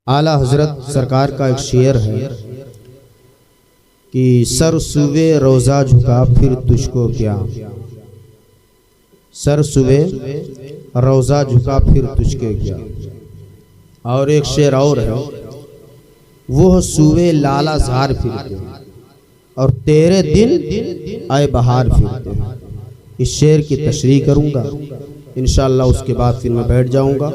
اعلیٰ حضرت سرکار کا ایک شعر ہے کہ سر سوے روزہ جھکا پھر تجھ کو کیا، سر سوے روزہ جھکا پھر تجھ کے کیا۔ اور ایک شعر اور ہے، وہ سوے لالا زار پھرتے اور تیرے دن آئے بہار پھرتے۔ اس شعر کی تشریح کروں گا انشاءاللہ، اس کے بعد پھر میں بیٹھ جاؤں گا۔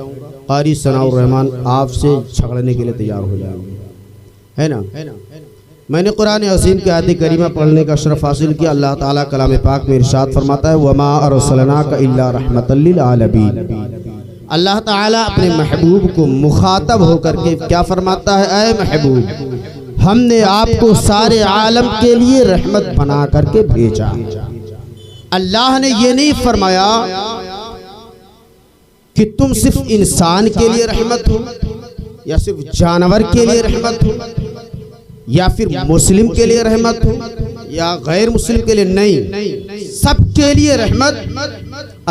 قاری ثناء الرحمن آپ سے جھگڑنے کے لیے تیار ہو جائیں گے، ہے نا۔ میں نے قرآن عظیم کی آیت کریمہ پڑھنے کا شرف حاصل کیا۔ اللہ تعالیٰ کلام پاک میں ارشاد فرماتا ہے وَمَا أَرْسَلْنَاكَ إِلَّا رَحْمَةً لِّلْعَالَمِينَ۔ اللہ تعالیٰ اپنے محبوب کو مخاطب ہو کر کے کیا فرماتا ہے؟ اے محبوب، ہم نے آپ کو سارے عالم کے لیے رحمت بنا کر کے بھیجا۔ اللہ نے یہ نہیں فرمایا کہ تم صرف انسان کے لیے رحمت ہو، یا صرف جانور کے لیے رحمت ہو، یا پھر مسلم کے لیے رحمت ہو، یا غیر مسلم کے لیے نہیں، سب کے لیے رحمت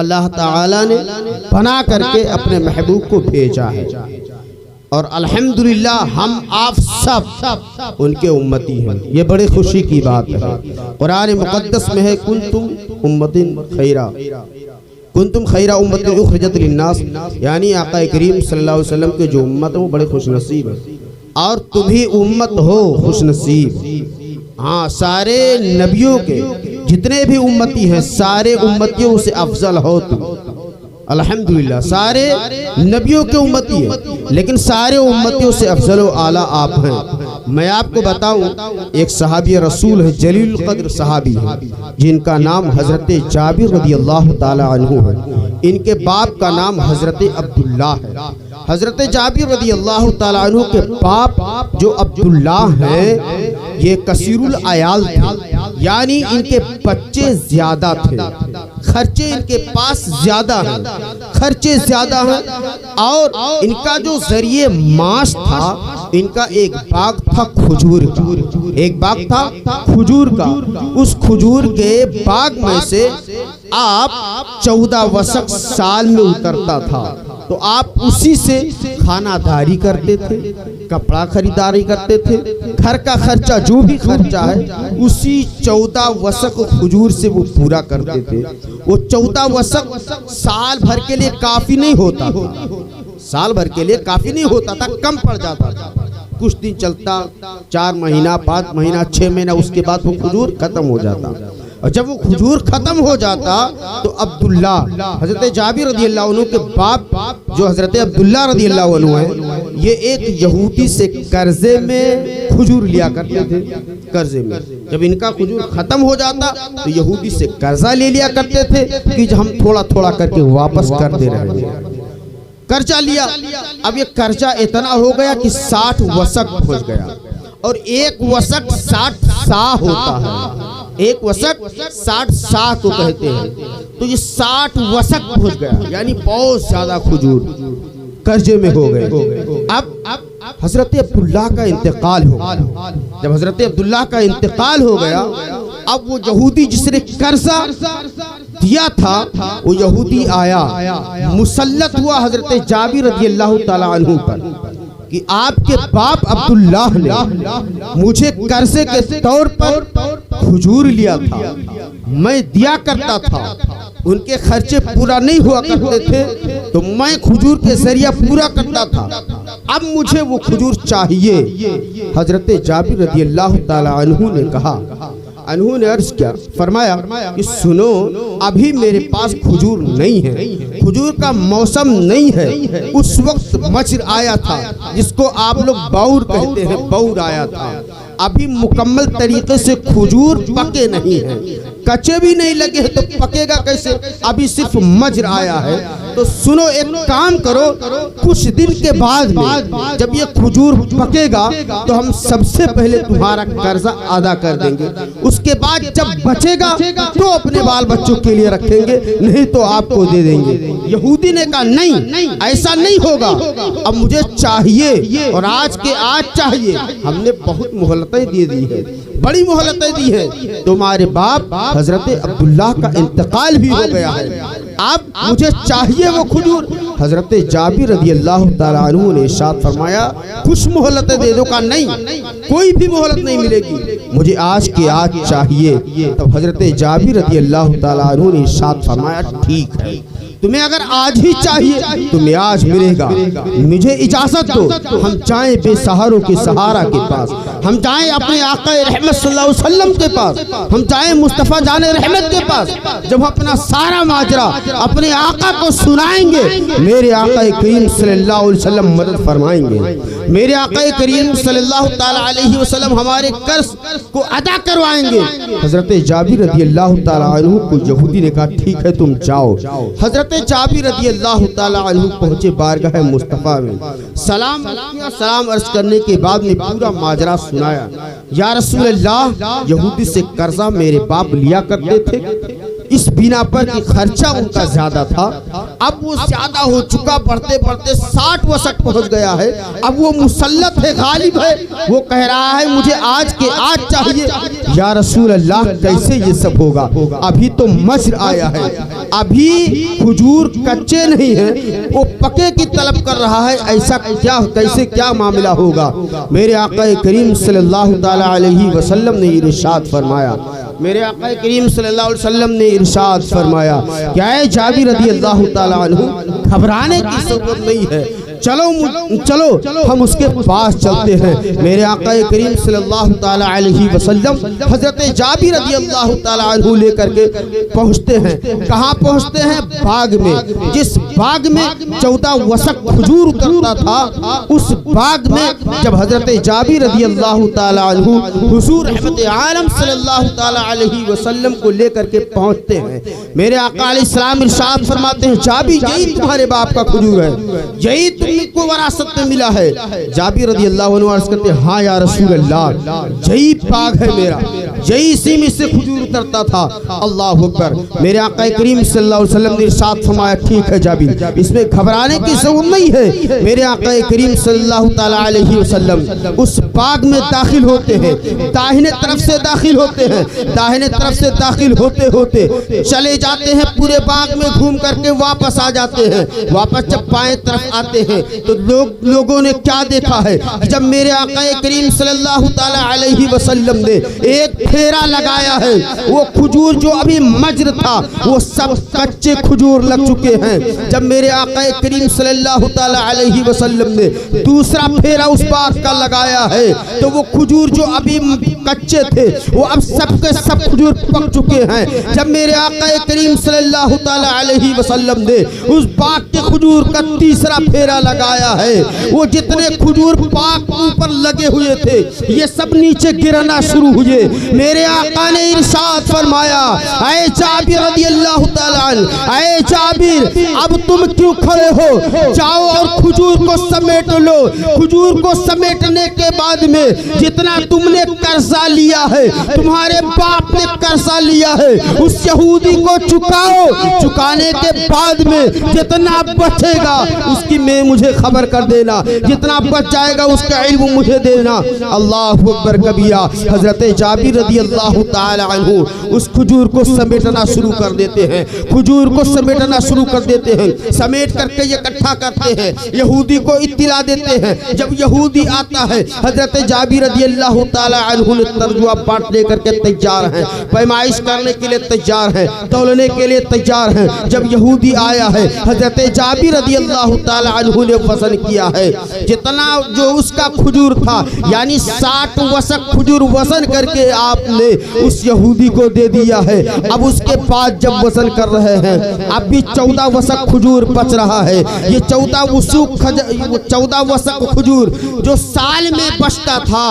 اللہ تعالیٰ نے بنا کر کے اپنے محبوب کو بھیجا ہے۔ اور الحمدللہ ہم آپ سب ان کے امتی ہیں، یہ بڑی خوشی کی بات ہے۔ قرآن مقدس میں ہے کنتم امتن خیرہ، کنتم خیرہ امت اخرجت للناس، یعنی آقا کریم صلی اللہ علیہ وسلم کے جو امت ہے وہ بڑے خوش نصیب ہے، اور تم ہی امت ہو خوش نصیب۔ ہاں، سارے نبیوں کے جتنے بھی امتی ہیں سارے امتیوں سے افضل ہو تم، الحمدللہ سارے نبیوں کے امتی ہیں، لیکن سارے امتیوں سے افضل و اعلیٰ آپ ہیں۔ میں آپ کو بتاؤں، ایک صحابی رسول ہے، جلیل القدر صحابی ہے، جن کا نام حضرت جابر رضی اللہ تعالی عنہ ہے۔ ان کے باپ کا نام حضرت عبداللہ ہے۔ حضرت جابر رضی اللہ تعالی عنہ کے باپ جو عبداللہ ہیں یہ کثیر العیال تھے، یعنی ان کے بچے زیادہ تھے، خرچے ان کے پاس زیادہ ہیں، خرچے زیادہ ہیں، اور ان کا جو ذریعہ معاش تھا، ان کا ایک باغ تھا کھجور کا، ایک باغ تھا کھجور کا۔ اس کھجور کے باغ میں سے آپ 14 وسق سال میں اترتا تھا، تو آپ اسی سے کھانا داری کرتے تھے، کپڑا خریداری کرتے تھے، گھر کا خرچہ جو بھی خرچہ ہے اسی 14 وسق کھجور سے وہ پورا کرتے تھے۔ وہ 14 وسق سال بھر کے لیے کافی نہیں ہوتا تھا، سال بھر کے لیے کافی نہیں ہوتا تھا، کم پڑ جاتا تھا۔ کچھ دن چلتا، 4 مہینہ 5 مہینہ 6 مہینہ، اس کے بعد وہ کھجور ختم ہو جاتا۔ اور جب وہ کھجور ختم ہو جاتا تو عبداللہ، حضرت جابر رضی اللہ عنہ کے باپ جو حضرت عبداللہ رضی اللہ عنہ ہیں، یہ ایک یہودی سے قرضے میں کھجور لیا کرتے تھے، قرضے میں۔ جب ان کا کھجور ختم ہو جاتا تو یہودی سے قرضہ لے لیا کرتے تھے کہ ہم تھوڑا تھوڑا کر کے واپس کر دے رہے ہیں۔ قرضہ لیا، اب یہ قرضہ اتنا ہو گیا کہ 60 وسق پہنچ گیا، اور ایک وسق 60 سا ہوتا ہے، ایک وسق 60 سا کو کہتے ہیں، تو یہ 60 وسق پہنچ گیا، یعنی بہت زیادہ کھجور قرضے میں ہو گئے۔ اب حضرت عبداللہ کا انتقال ہو گیا۔ جب حضرت عبداللہ کا انتقال ہو گیا، اب وہ یہودی جس نے قرضہ دیا تھا وہ یہودی آیا، مسلط ہوا حضرت جابر رضی اللہ تعالی عنہ پر کہ آپ کے باپ عبداللہ نے مجھے قرضے کے طور پر کھجور لیا تھا، میں دیا کرتا تھا، ان کے خرچے پورا نہیں ہوا کرتے تھے تو میں کھجور کے ذریعہ پورا کرتا تھا، اب مجھے وہ کھجور چاہیے۔ حضرت جابر رضی اللہ تعالی عنہ نے کہا، انہوں نے عرض کیا، فرمایا کہ سنو، ابھی میرے پاس کھجور نہیں ہے، کھجور کا موسم نہیں ہے۔ اس وقت مچر آیا تھا جس کو آپ لوگ باور کہتے ہیں، باور آیا تھا، ابھی مکمل طریقے سے کھجور پکے نہیں ہیں، کچے بھی نہیں لگے تو پکے گا کیسے؟ ابھی صرف مجر آیا ہے۔ تو سنو، ایک کام کرو، کچھ دن کے بعد میں جب یہ کھجور پکے گا تو ہم سب سے پہلے تمہارا قرضہ ادا کر دیں گے، اس کے بعد جب بچے گا تو اپنے بال بچوں کے لیے رکھیں گے، نہیں تو آپ کو دے دیں گے۔ یہودی نے کہا نہیں، ایسا نہیں ہوگا، اب مجھے چاہیے، اور آج کے آج چاہیے۔ ہم نے بہت مہلتیں دے دی ہے، بڑی مہلتیں دی ہے، تمہارے باپ حضرت عبداللہ کا انتقال بھی ہو گیا ہے، اب مجھے چاہیے وہ کھجور۔ حضرت جابر رضی اللہ تعالیٰ عنہ نے ارشاد فرمایا کچھ مہلت دے دو، کا نہیں، کوئی بھی مہلت نہیں ملے گی، مجھے آج کے آج چاہیے۔ تب حضرت جابر رضی اللہ تعالیٰ عنہ نے ارشاد فرمایا ٹھیک ہے، تمہیں اگر آج ہی چاہیے تمہیں آج ملے گا، مجھے اجازت دو ہم جائیں بے سہاروں کے سہارا کے پاس، ہم جائیں اپنے آقا رحمت صلی اللہ علیہ وسلم کے پاس، ہم جائیں مصطفیٰ جان رحمت کے پاس۔ جب اپنا سارا ماجرا اپنے آقا کو سنائیں گے، میرے آقا کریم صلی اللہ علیہ وسلم مدد فرمائیں گے، میرے آقا کریم صلی اللہ تعالیٰ علیہ وسلم ہمارے قرض کو ادا کروائیں گے۔ حضرت جابر رضی اللہ تعالیٰ عنہ کو یہودی نے کہا ٹھیک ہے تم جاؤ۔ حضرت جابر رضی اللہ تعالیٰ عنہ پہنچے بارگاہ مصطفیٰ میں، سلام عرض کرنے کے بعد نے پورا ماجرا سنایا۔ یا رسول اللہ، یہودی سے قرضہ میرے باپ لیا کرتے تھے، اس بنا پر کہ خرچہ ان کا زیادہ تھا، اب وہ زیادہ ہو چکا، پڑھتے پڑھتے 60 وسق پہنچ گیا ہے، اب وہ مسلط ہے، غالب ہے، وہ کہہ رہا ہے مجھے آج کے آج چاہیے۔ یا رسول اللہ کیسے یہ سب ہوگا؟ ابھی تو مجر آیا ہے، ابھی کھجور کچے نہیں ہیں، وہ پکے کی طلب کر رہا ہے، ایسا کیا کیسے کیا معاملہ ہوگا؟ میرے آقا کریم صلی اللہ تعالیٰ علیہ وسلم نے ارشاد فرمایا، میرے آقا کریم صلی اللہ علیہ وسلم نے ارشاد فرمایا کہ اے جابر رضی اللہ تعالیٰ عنہ گھبرانے کی ضرورت نہیں ہے، چلو ہم اس کے پاس چلتے ہیں۔ میرے آقا کریم صلی اللہ تعالیٰ علیہ وسلم حضرت جابر رضی اللہ تعالیٰ عنہ لے کر کے پہنچتے ہیں، کہاں پہنچتے ہیں؟ باغ میں، جس باغ میں 14 وسق کھجور اترتا تھا، اس باغ میں جب حضرت جابر رضی اللہ تعالیٰ عنہ حضور رحمت عالم صلی اللہ تعالیٰ علیہ وسلم کو لے کر کے پہنچتے ہیں، میرے آقا علیہ السلام ارشاد فرماتے ہیں جابر یہی تمہارے باپ کا کھجور ہے، یہی تم کو وراثت میں ملا ہے؟ جابر رضی اللہ عنہ عرض کرتے ہیں ہاں یا رسول اللہ، یہی باغ ہے میرا، یہی اسی میں سے کھجور اترتا تھا۔ اللہ اکبر۔ میرے آقا کریم صلی اللہ علیہ وسلم نے ارشاد فرمایا ٹھیک ہے جابر، اس میں گھبرانے کی ضرورت نہیں ہے۔ میرے آقا کریم صلی اللہ تعالیٰ علیہ وسلم اس باغ میں داخل ہوتے ہیں، داہنے طرف سے داخل ہوتے ہیں، داہنے طرف سے داخل ہوتے ہوتے چلے جاتے ہیں، پورے باغ میں گھوم کر کے واپس آ جاتے ہیں۔ واپس جب بائیں طرف آتے ہیں تو لوگوں نے کیا دیکھا ہے؟ جب میرے آقا کریم صلی اللہ تعالیٰ علیہ وسلم نے ایک پھیرا لگایا ہے، وہ کھجور جو ابھی مجر تھا وہ سب کچے کھجور لگ چکے ہیں۔ جب میرے آقا کریم صلی اللہ تعالیٰ علیہ وسلم نے دوسرا پھیرا اس باغ کا لگایا ہے تو وہ کھجور جو ابھی کچے تھے وہ اب سب کے سب کھجور پک چکے ہیں۔ جب میرے آقا کریم صلی اللہ تعالیٰ علیہ وسلم نے اس باغ کے کھجور کا تیسرا پھیرا لگایا ہے، وہ جتنے کھجور پاک اوپر لگے ہوئے تھے یہ سب نیچے گرنا شروع ہوئے۔ میرے آقا نے ارشاد فرمایا اے جابر رضی اللہ تعالیٰ عنہ، اے جابر اب تم کیوں کھڑے ہو؟ جاؤ اور کھجور کو سمیٹ لو۔ کھجور کو سمیٹنے کے بعد میں جتنا تم نے قرضہ لیا ہے، تمہارے باپ نے قرضہ لیا ہے، اس یہودی کو چکاؤ۔ چکانے کے بعد میں جتنا بچے گا اس کی میں مجھے خبر کر دینا، جتنا بچ جائے گا اس کا علم مجھے دینا۔ اللہ اکبر کبیرہ۔ حضرت جابر رضی اللہ تعالی عنہ اس کھجور کو سمیٹنا شروع کر دیتے ہیں، کھجور کو سمیٹنا شروع کر دیتے ہیں، سمیٹ کر کے اکٹھا کرتے ہیں، یہودی کو اطلاع دیتے ہیں۔ جب یہودی آتا ہے حضرت جابر رضی اللہ تعالی عنہ نے ترجمہ پاٹ لے کر کے تیار ہیں، پیمائش کرنے کے لیے تیار ہیں، تولنے کے لیے تیار ہیں۔ جب یہودی آیا ہے حضرت جابر رضی اللہ تعالی عنہ نے وزن کیا ہے، جتنا جو اس کا کھجور تھا یعنی 60 وسق کھجور وزن کر کے آپ نے اس یہودی کو دے دیا ہے۔ اب اس کے بعد جب وزن کر رہے ہیں اب بھی 14 وسق کھجور بچ رہا ہے۔ یہ 14 وسق کھجور جو سال میں بچتا تھا،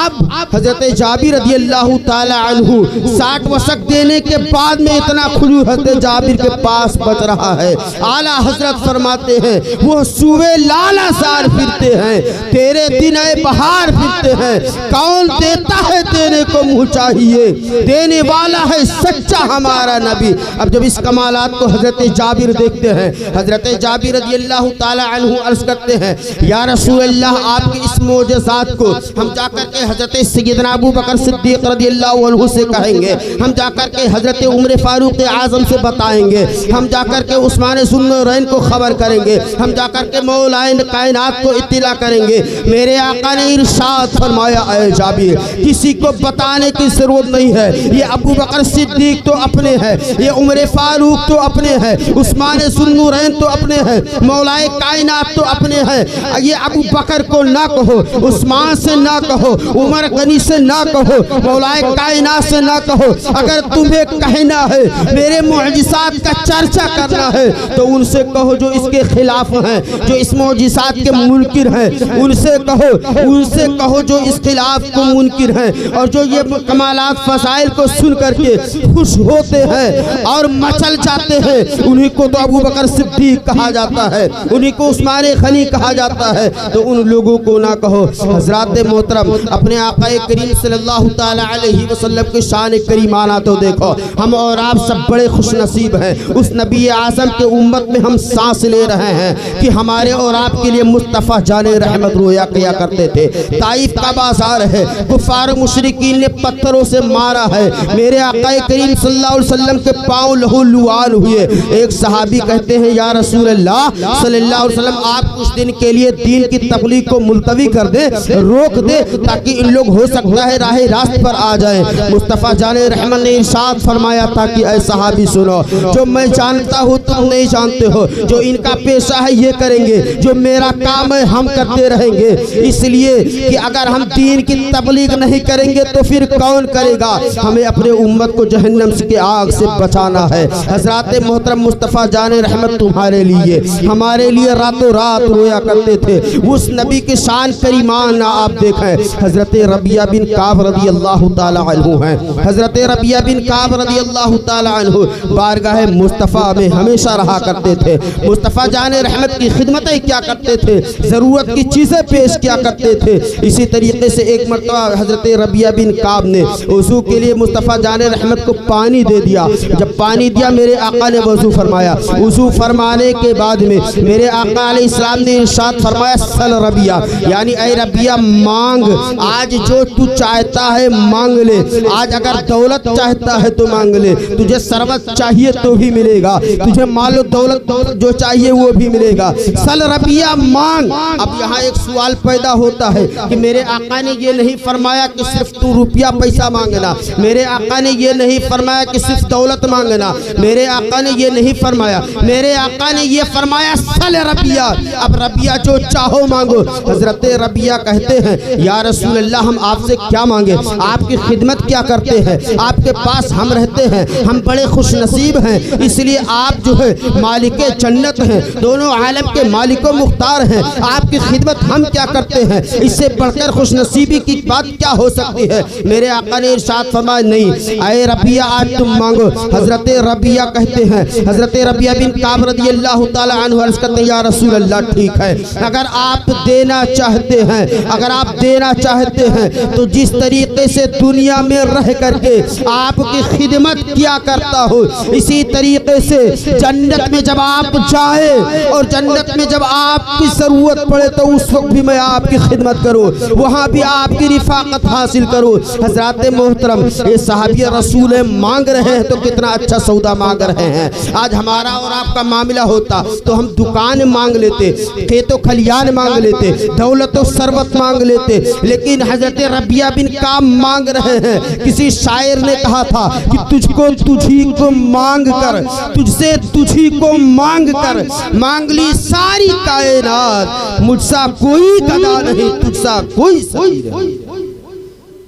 اب حضرت جابر رضی اللہ تعالی عنہ 60 وسق دینے کے بعد میں اتنا کھجور حضرت جابر کے پاس بچ رہا ہے۔ اعلیٰ حضرت فرماتے ہیں وہ چوہے لالا سار پھرتے ہیں، تیرے دن اے بہار پھرتے ہیں، کون دیتا ہے دینے کو منہ چاہیے، دینے والا ہے سچا ہمارا نبی۔ اب جب اس کمالات کو حضرت جابر دیکھتے ہیں، حضرت جابر رضی اللہ تعالی عنہ عرض کرتے ہیں یا رسول اللہ آپ کی اس معجزات کو ہم جا کر کے حضرت سیدنا ابو بکر صدیق رضی اللہ عنہ سے کہیں گے، ہم جا کر کے حضرت عمر فاروق اعظم سے بتائیں گے، ہم جا کر کے عثمان ذوالنورین کو خبر کریں گے، ہم جا کر کے مولائے کائنات کو اطلاع کریں گے۔ میرے آقا نے ارشاد فرمایا اے جابر کسی کو بتانے کی ضرورت نہیں ہے، یہ ابو بکر صدیق تو اپنے ہیں، یہ عمر فاروق تو اپنے ہیں، عثمان ذوالنورین تو اپنے ہیں، مولائے کائنات تو اپنے ہیں۔ یہ ابو بکر کو نہ کہو، عثمان سے نہ کہو، عمر غنی سے نہ کہو، مولائے کائنات سے نہ کہو۔ اگر تمہیں کہنا ہے میرے معجزات کا چرچا کرنا ہے تو ان سے کہو جو اس کے خلاف ہیں، جو اس معجزات کے منکر ہیں، ان سے کہو جو اس خلاف کو منکر ہیں اور جو یہ کمالات فضائل کو سن کر کے خوش ہوتے ہیں اور مچل جاتے ہیں، انہی کو تو ابو بکر صدیق کہا جاتا ہے، انہی کو عثمان غنی کہا جاتا ہے، تو ان لوگوں کو نہ کہو۔ حضرات محترم اپنے آقا کریم صلی اللہ تعالی علیہ وسلم کی شان کریمانہ تو دیکھو، ہم اور آپ سب بڑے خوش نصیب ہیں، اس نبی اعظم کے امت میں ہم سانس لے رہے ہیں کہ ہمارے اور آپ کے لیے مصطفیٰ جان رحمت رویا کیا کرتے تھے۔ طائف کا بازار ہے، کفار مشرکین نے پتھروں سے مارا ہے، میرے آقا کریم صلی اللہ علیہ وسلم کے پاؤں لہو لعان ہوئے۔ ایک صحابی کہتے ہیں یا رسول اللہ صلی اللہ علیہ وسلم آپ کچھ دن کے لیے دین کی تبلیغ کو ملتوی کر دیں، روک دے تاکہ ان لوگ ہو سکتا ہے راہ راست پر آ جائیں۔ مصطفیٰ جان رحمت نے ارشاد فرمایا تھا کہ اے صحابی سنو، جو میں جانتا ہوں تم نہیں جانتے ہو، جو ان کا پیشہ ہے یہ کریں گے، جو میرا کام ہے ہم کرتے رہیں گے، اس لیے کہ اگر ہم دین کی تبلیغ نہیں کریں گے تو پھر کون کرے گا؟ ہمیں اپنے امت کو جہنم کی آگ سے بچانا ہے۔ حضرات محترم مصطفیٰ جان رحمت تمہارے لیے ہمارے لیے راتوں رات رویا کرتے تھے۔ اس نبی کی شان کریمانہ آپ دیکھیں، حضرت ربیعہ بن کعب رضی اللہ تعالی عنہ ہیں، حضرت ربیعہ بن کعب رضی اللہ تعالی عنہ بارگاہ مصطفیٰ میں ہمیشہ رہا کرتے تھے، مصطفیٰ جان رحمت کی خدمتیں کیا کرتے تھے، ضرورت کی چیزیں پیش کیا کرتے تھے۔ اسی طریقے سے ایک مرتبہ حضرت ربیعہ بن کعب نے وضو کے لیے مصطفیٰ جان رحمت کو پانی دے دیا، جب پانی دیا میرے آقا نے وضو فرمایا، وضو فرمانے کے بعد میں میرے آقا علیہ السلام نے ارشاد فرمایا سل ربیعہ، یعنی اے ربیعہ مانگ، آج جو تو چاہتا ہے مانگ لے، آج اگر دولت چاہتا ہے تو مانگ لے، تجھے ثروت چاہیے تو بھی ملے گا، تجھے مال و دولت جو چاہیے وہ بھی ملے گا، سل ربیعہ مانگ۔ اب یہاں ایک سوال پیدا ہوتا ہے کہ میرے آقا نے یہ نہیں فرمایا کہ صرف تو روپیہ پیسہ مانگنا، میرے آقا نے یہ نہیں فرمایا کہ صرف دولت مانگنا، میرے آقا نے یہ نہیں فرمایا، میرے آقا نے یہ فرمایا سل ربیعہ، اب ربیعہ جو چاہو مانگو۔ حضرت ربیعہ کہتے ہیں یا رسول اللہ ہم آپ سے کیا مانگے، آپ کی خدمت کیا کرتے ہیں، آپ کے پاس ہم رہتے ہیں، ہم بڑے خوش نصیب ہیں، اس لیے آپ جو ہے مالک جنت ہیں، دونوں عالم کے مالک و مختار ہیں، آپ کی خدمت ہم کیا کرتے ہیں، اس سے بڑھ کر خوش نصیبی کی بات کیا ہو سکتی ہے؟ میرے آقا نے ارشاد فرمایا نہیں، اے ربیعہ آج تم مانگو۔ حضرت ربیعہ کہتے ہیں، حضرت ربیعہ بن کعب رضی اللہ تعالی عنہ عرض کرتے ہیں یا رسول اللہ ٹھیک ہے، اگر آپ دینا چاہتے ہیں، اگر آپ دینا چاہتے ہیں تو جس طریقے سے دنیا میں رہ کر کے آپ کی خدمت کیا کرتا ہو، اسی طریقے سے جنت میں جب آپ جائیں اور جنت میں جب آپ کی ضرورت پڑے تو اس وقت بھی میں آپ کی خدمت کروں، وہاں بھی آپ کی رفاقت حاصل کروں۔ حضرات محترم یہ صحابی رسول مانگ رہے ہیں تو کتنا اچھا سودا مانگ رہے ہیں۔ آج ہمارا اور آپ کا معاملہ ہوتا تو ہم دکان مانگ لیتے، کھیت و کھلیان مانگ لیتے، دولت و ثروت مانگ لیتے، لیکن حضرت ربیعہ بن کعب مانگ رہے ہیں۔ کسی شاعر نے کہا تھا کہ تجھ کو تجھی کو مانگ کر، تجھ سے تجھی کو مانگ کر مانگ لی ساری کائنات، مجھ سا کوئی گدا نہیں، تجھ سا کوئی سبیر نہیں۔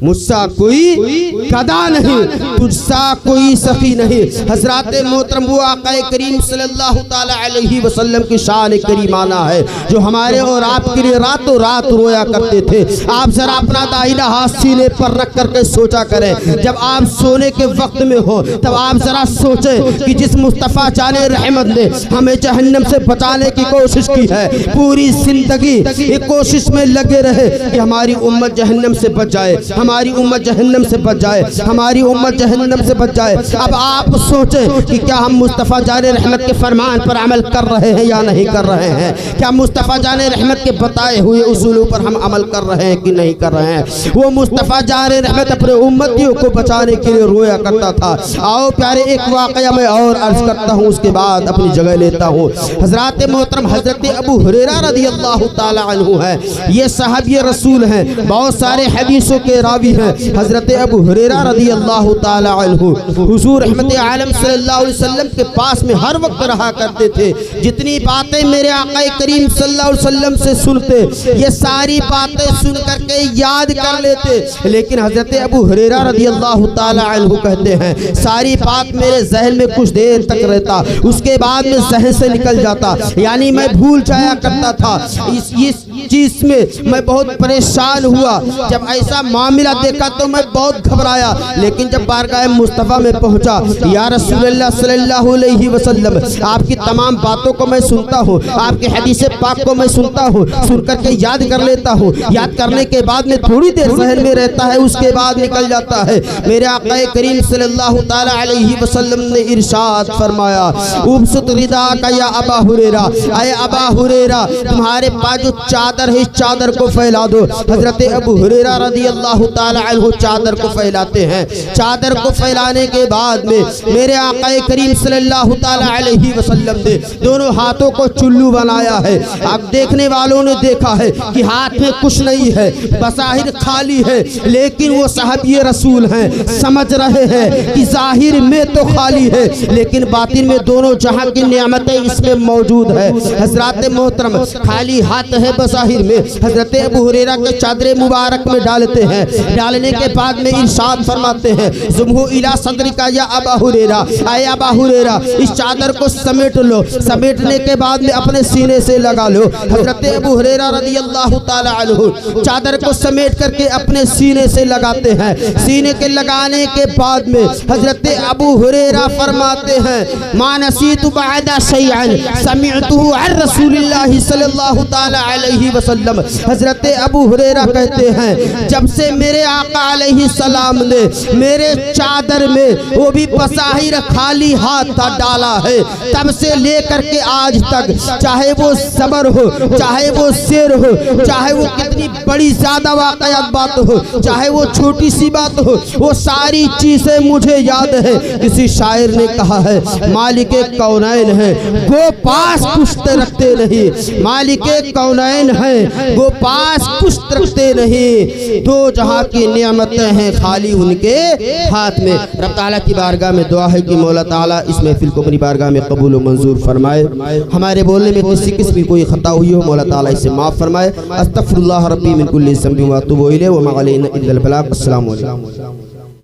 مجھ سا کوئی گدھا نہیں، تجھ سا کوئی سخی نہیں۔ حضرات محترم وہ آقا کریم صلی اللہ تعالی علیہ وسلم کی شان کریمانہ ہے جو ہمارے اور آپ کے لیے راتوں رات رویا کرتے تھے۔ آپ ذرا اپنا داہنا ہاتھ سینے پر رکھ کر کے سوچا کریں، جب آپ سونے کے وقت میں ہو تب آپ ذرا سوچیں کہ جس مصطفیٰ جان رحمت نے ہمیں جہنم سے بچانے کی کوشش کی ہے، پوری زندگی ایک کوشش میں لگے رہے کہ ہماری امت جہنم سے بچ جائے، ہماری امت جہنم سے بچ جائے، ہماری امت جہنم سے بچ جائے۔ اب آپ سوچیں کہ کیا ہم مصطفیٰ جان رحمت کے فرمان پر عمل کر رہے ہیں یا نہیں کر رہے ہیں؟ کیا مصطفیٰ جان رحمت کے بتائے ہوئے اصولوں پر ہم عمل کر رہے ہیں کہ نہیں کر رہے ہیں؟ وہ مصطفیٰ جان رحمت اپنے امتیوں کو بچانے کے لیے رویا کرتا تھا۔ آؤ پیارے ایک واقعہ میں اور عرض کرتا ہوں، اس کے بعد اپنی جگہ لیتا ہوں۔ حضرات محترم حضرت ابو ہریرہ رضی اللہ تعالی عنہ ہے، یہ صحابی رسول ہیں، بہت سارے حدیثوں کے راوی ہیں۔ حضرت ابو ہریرہ رضی اللہ تعالی عنہ حضور رحمت عالم صلی اللہ علیہ وسلم کے پاس میں ہر وقت رہا کرتے تھے۔ جتنی باتیں میرے آقا کریم صلی اللہ علیہ وسلم سے سنتے، یہ ساری باتیں سن کر کے یاد کر لیتے، لیکن حضرت ابو ہریرہ رضی اللہ تعالی عنہ کہتے ہیں ساری بات میرے ذہن میں کچھ دیر تک رہتا، اس کے بعد میں ذہن سے نکل جاتا، یعنی میں بھول جایا کرتا تھا۔ اس چیز میں میں بہت پریشان ہوا، جب ایسا معاملہ دیکھا تو میں بہت گھبرایا، لیکن جب بارگاہ مصطفیٰ میں پہنچا، یا رسول اللہ صلی اللہ علیہ وسلم، آپ کی تمام باتوں کو میں سنتا ہوں، آپ کی حدیث پاک کو میں سنتا ہوں، سن کر کے یاد کر لیتا ہوں، یاد کرنے کے بعد میں تھوڑی دیر ذہن میں رہتا ہے، اس کے بعد نکل جاتا ہے۔ میرے آقا کریم صلی اللہ تعالی علیہ وسلم نے ارشاد فرمایا، ابسط رداءک یا ابا ہریرہ، اے ابا ہریرہ تمہارے پاس جو چادر ہے اس چادر کو پھیلا دو۔ حضرت ابو ہریرہ رضی اللہ تعالی عنہ چادر کو پھیلاتے ہیں۔ چادر کو پھیلانے کے بعد میں میرے آقا کریم صلی اللہ تعالی علیہ وسلم نے دونوں ہاتھوں کو چلو بنایا ہے۔ اب دیکھنے والوں نے دیکھا ہے کہ ہاتھ میں کچھ نہیں ہے، بظاہر خالی ہے، لیکن وہ صحابی رسول ہیں، سمجھ رہے ہیں کہ ظاہر میں تو خالی ہے لیکن باطن میں دونوں جہاں کی نعمتیں اس میں موجود ہے۔ حضرات محترم خالی ہاتھ ہے بظاہر میں، حضرت ابو ہریرہ کے چادر مبارک میں ڈالتے ہیں، ڈالنے کے بعد میں ارشاد فرماتے ہیں، زمہو الی صدرک یا ابا ہریرہ، اے ابا ہریرہ اس چادر کو سمیٹ لو، سمیٹنے کے بعد میں اپنے سینے سے لگا لو۔ حضرت ابو ہریرہ رضی اللہ تعالی عنہ چادر کو سمیٹ کر کے اپنے سینے سے لگاتے ہیں۔ سینے کے لگانے کے بعد میں حضرت ابو ہریرہ فرماتے ہیں، ما نسیت بعد شیئا سمعته عن رسول اللہ صلی اللہ تعالی علیہ وسلم۔ حضرت ابو ہریرہ کہتے ہیں جب سے میرے آقا علیہ السلام نے میرے چادر میں وہ بھی بظاہر خالی ہاتھ تھا ڈالا ہے، تب سے لے کر کے آج تک، چاہے وہ صبر ہو، چاہے وہ سیر ہو، چاہے وہ کتنی بڑی زیادہ واقعات بات ہو، چاہے وہ چھوٹی سی بات ہو، وہ ساری چیزیں مجھے یاد ہے۔ کسی شاعر نے کہا ہے مالک کونین ہے گو پاس پشت رکھتے نہیں، مالک کونین ہے گو پاس پشت رکھتے نہیں، دو جہاں کی نعمتیں ہیں خالی ان کے ہاتھ میں۔ رب تعالیٰ کی بارگاہ میں دعا ہے کہ مولا تعالیٰ اس محفل کو اپنی بارگاہ میں قبول و منظور فرمائے۔ ہمارے بولنے میں کسی قسم کی کوئی خطا ہوئی ہو مولا تعالیٰ اسے معاف فرمائے۔ استغفر اللہ ربی من کل ذنب و اتوب الیہ وما علینا الا البلاغ۔ السلام علیکم۔